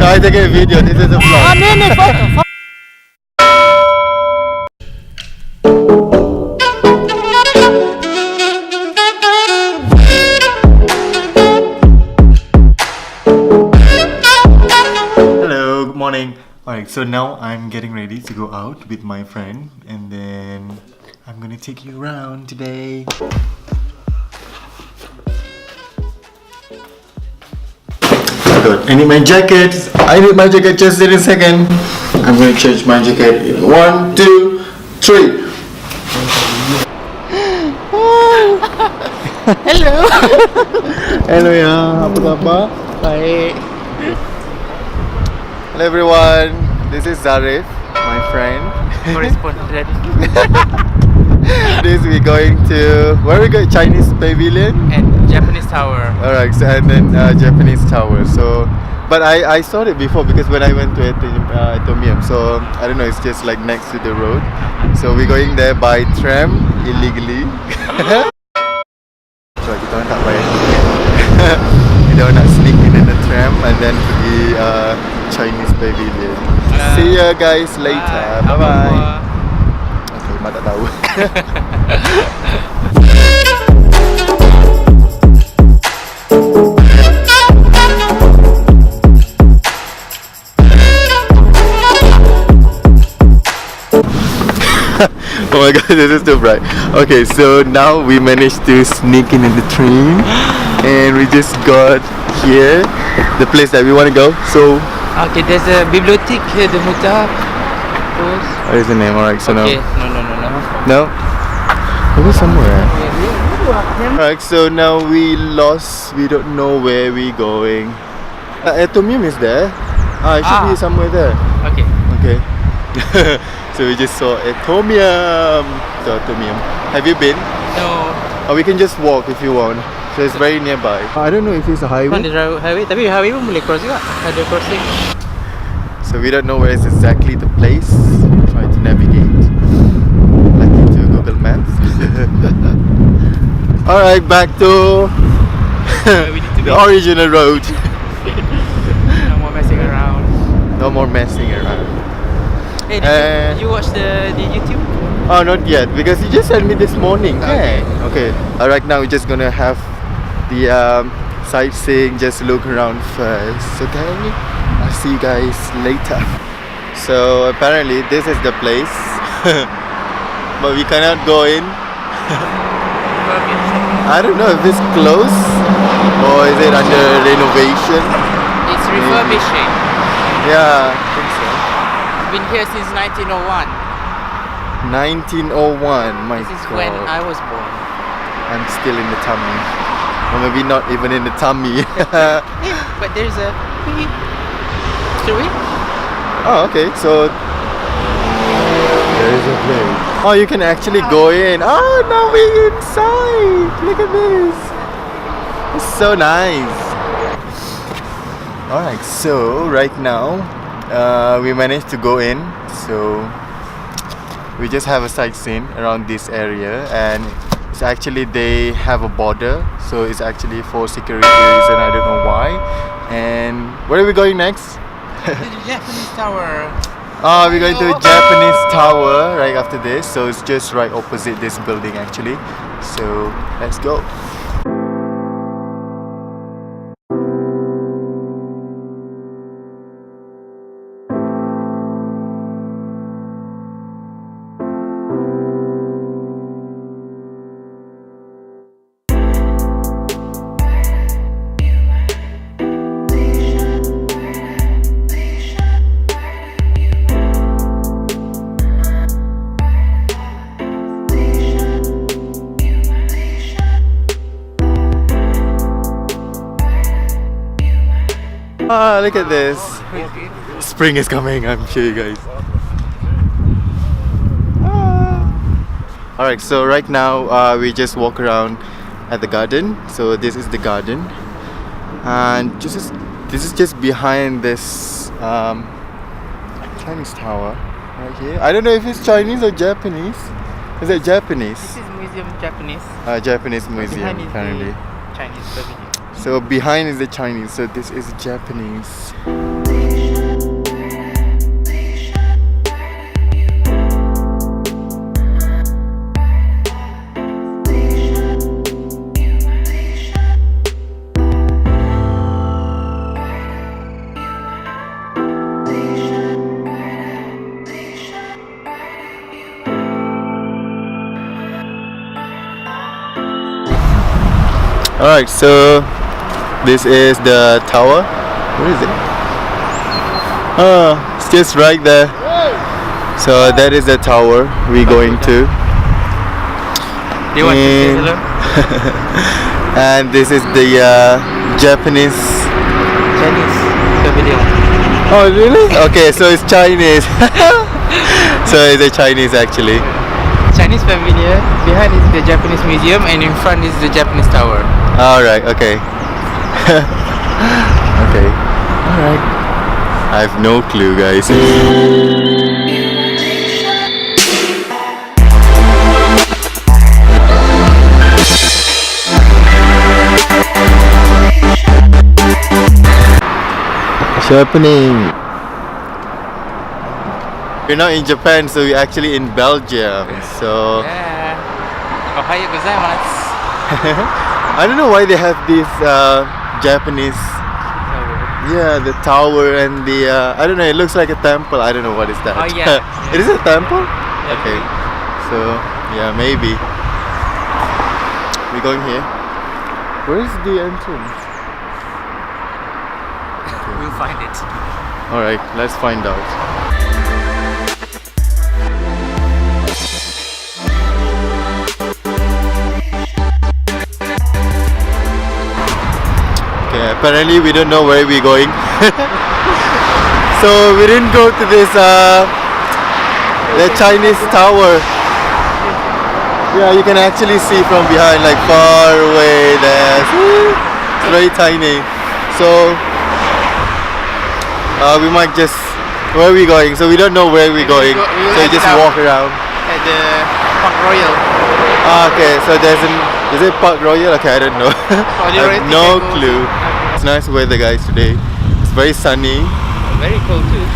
I take a video. This is a vlog. Hello, good morning. Alright, so now I'm getting ready to go out with my friend, and then I'm gonna take you around today. Good. I need my jacket. Just in a second. I'm gonna change my jacket in 1, 2, 3. Hello. Hello ya, apa khabar? Baik. Hello everyone. This is Zarif, my friend. Correspondent. This we're going to where we go? Chinese Pavilion And Japanese Tower. Alright, so, and then Japanese Tower. So, but I saw it before because when I went to Atomium, so I don't know, it's just like next to the road. So we're going there by tram illegally. So kita orang tak bayar tiket. Kita orang nak sneak in the tram and then pergi Chinese Pavilion. See you guys later. Bye bye. Okay, mak tak tahu. Oh my god, this is too bright. Okay, so now we managed to sneak in the train, and we just got here, the place that we want to go. So, Okay, there's a bibliothèque de Muta. what is the name? Alright, so Okay, no, no. maybe somewhere. Alright, so now we lost. We don't know where we going. Atomium is there. It should be somewhere there. Okay. Okay. So we just saw Atomium. Have you been? No. Or we can just walk if you want. So it's very nearby. I don't know if it's a Kan highway. ada highway, tapi highway pun boleh cross juga. Ada crossing. So we don't know where is exactly the place. Try to navigate like into Google Maps. Alright, back to We need to the original road. No more messing around. No more messing around. Hey, did you watch the YouTube? Oh, not yet, because you just sent me this morning. Okay. Okay. Right now we're just gonna have the sightseeing, just look around first. Okay. I'll see you guys later. So apparently this is the place, but we cannot go in. I don't know if it's closed or is it under renovation. It's refurbishing. Yeah, I think so. Been here since 1901. 1901. My This is God. when I was born. I'm still in the tummy. Or maybe not even in the tummy. But there's a story. Oh, okay. So there is a place. Oh, you can actually go in. Oh, now we're inside. Look at this. It's so nice. Alright, so right now we managed to go in. So we just have a sightseeing around this area, and it's actually they have a border, so it's actually for security reason. I don't know why. And where are we going next? The Japanese Tower. We're going to Japanese Tower right after this, so it's just right opposite this building actually. So let's go. Look at this. Spring is coming, I'm sure you guys. Alright, so right now we just walk around at the garden. So this is the garden, and this is just behind this Chinese tower right here. I don't know if it's Chinese or Japanese. Is it Japanese? This is museum Japanese. Japanese museum Behind is apparently. the Chinese pavilion. So behind is the Chinese, so this is Japanese. Alright, so this is the tower. Where is it? Oh, it's just right there. So that is the tower we're going to. Do you want to say And- hello? And this is the Japanese. Chinese pavilion. Oh really? Okay, so it's Chinese. So it's a Chinese actually. Chinese pavilion. Behind is the Japanese museum, and in front is the Japanese tower. Alright, okay. Okay. Alright. I have no clue, guys. What's happening? We're not in Japan, so we're actually in Belgium. So Yeah. Ohayou gozaimasu. I don't know why they have this Japanese. Yeah, the tower and the I don't know. It looks like a temple. I don't know what is that. Oh, yeah. It is a temple. Yeah, Okay. So yeah, maybe we're going here. Where is the entrance? We'll find it. All right, let's find out. Okay, apparently we don't know where we're going. So we didn't go to this the Chinese tower. Yeah, you can actually see from behind, like far away there. It's very tiny. So we might just, where are we going? So we don't know where we're going. We'll So you head just down. walk around. At the Park Royal. Okay, so is it Park Royal? Okay, I don't know. Oh, I you already have no can go. clue. It's nice weather, guys, today. It's very sunny. Very cold too.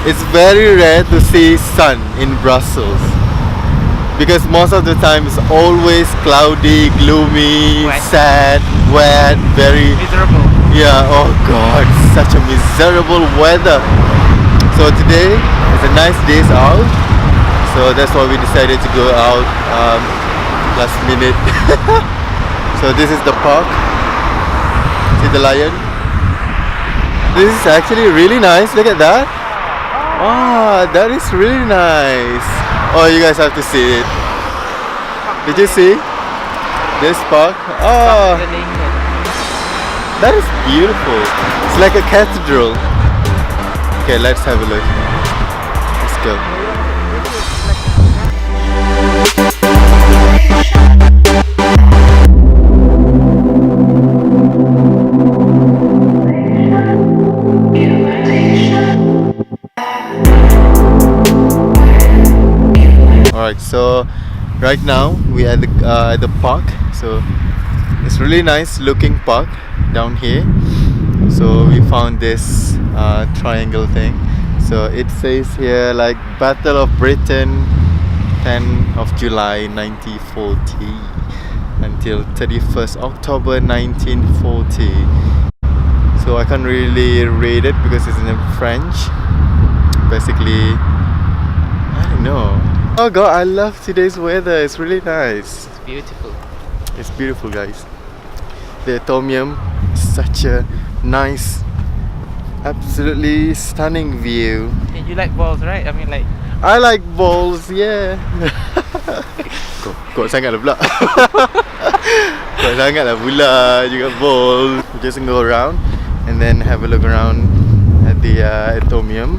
It's very rare to see sun in Brussels because most of the time it's always cloudy, gloomy, Wet. sad, wet, very Miserable. oh god, such a miserable weather. So today is a nice days out, so that's why we decided to go out last minute. So this is the park. See the lion? This is actually really nice. Look at that. Ah, that is really nice. Oh, you guys have to see it. Did you see this park? Oh, that is beautiful. It's like a cathedral. Okay, let's have a look. Let's go. Alright, so right now we are at the park. So it's really nice looking park down here. So we found this triangle thing. So it says here like Battle of Britain, 10 of July 1940 until 31st October 1940. So I can't really read it because it's in French. Basically, I don't know. Oh god, I love today's weather. It's really nice. It's beautiful. It's beautiful, guys. The Tom Yum is such a nice, absolutely stunning view. And you like balls, right? I mean, like. I like balls, yeah. Kok sangat lah pula. Kok sangat lah pula juga balls. Just go around and then have a look around at the Tom Yum.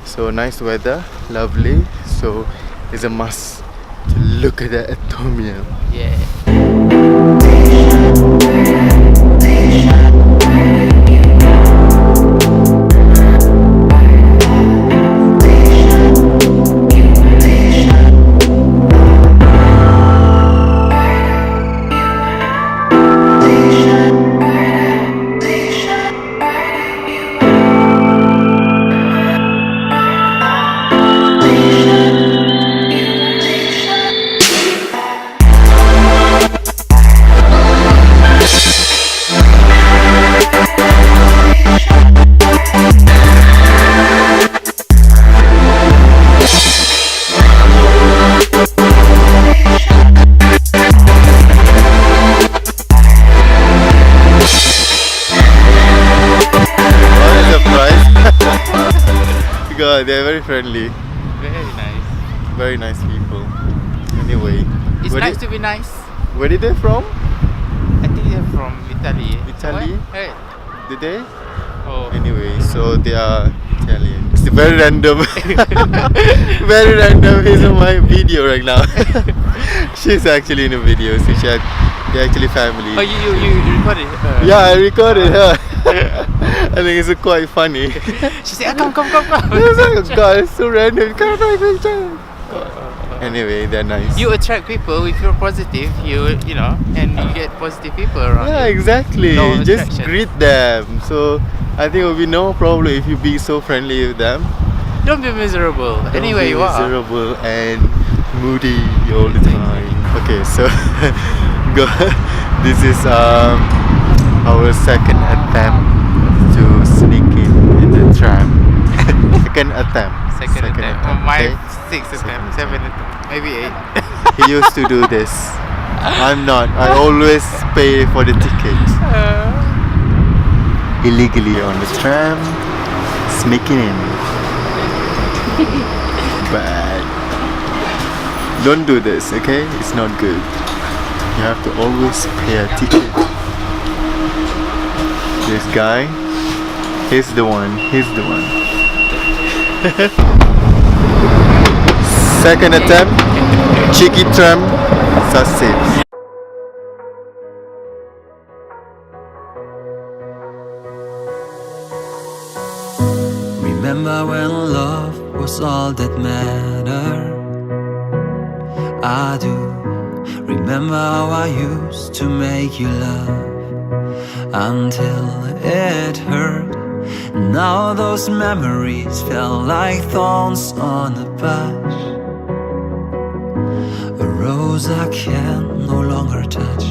So nice weather, lovely. So it's a must to look at that Tom Yum. Yeah. god, they're very friendly. Very nice. Very nice people. Anyway, It's where nice did- to be nice. where did they from? I think they're from Italy. Italy? What? Hey. Did they? Oh. Anyway, so they are Italian. It's very random. Very random. He's in my video right now. She's actually in a video, so they're actually family. Oh, you recorded? Yeah, I recorded her. I think it's quite funny. She said, come. It's like, oh god, it's so random. Can I take a picture? Anyway, they're nice. You attract people if you're positive, you know, and you get positive people around. Yeah, you. exactly. No Just attraction. greet them. So I think it will be no problem if you be so friendly with them. Don't be miserable. Don't Anyway, be you are. miserable and moody all the time. Okay, so go. This is our second attempt to sneak in the tram. Second attempt. Second attempt. Oh, my okay? sixth attempt, seventh attempt, maybe 8. He used to do this. I'm not. I always pay for the ticket. Illegally on the tram, sneaking in. Bad. Don't do this, okay? It's not good. You have to always pay a ticket. This guy, he's the one. Second attempt, cheeky tram, success. Remember when love was all that mattered? I do. Remember how I used to make you laugh until it hurt. Now those memories felt like thorns on a patch, a rose I can no longer touch.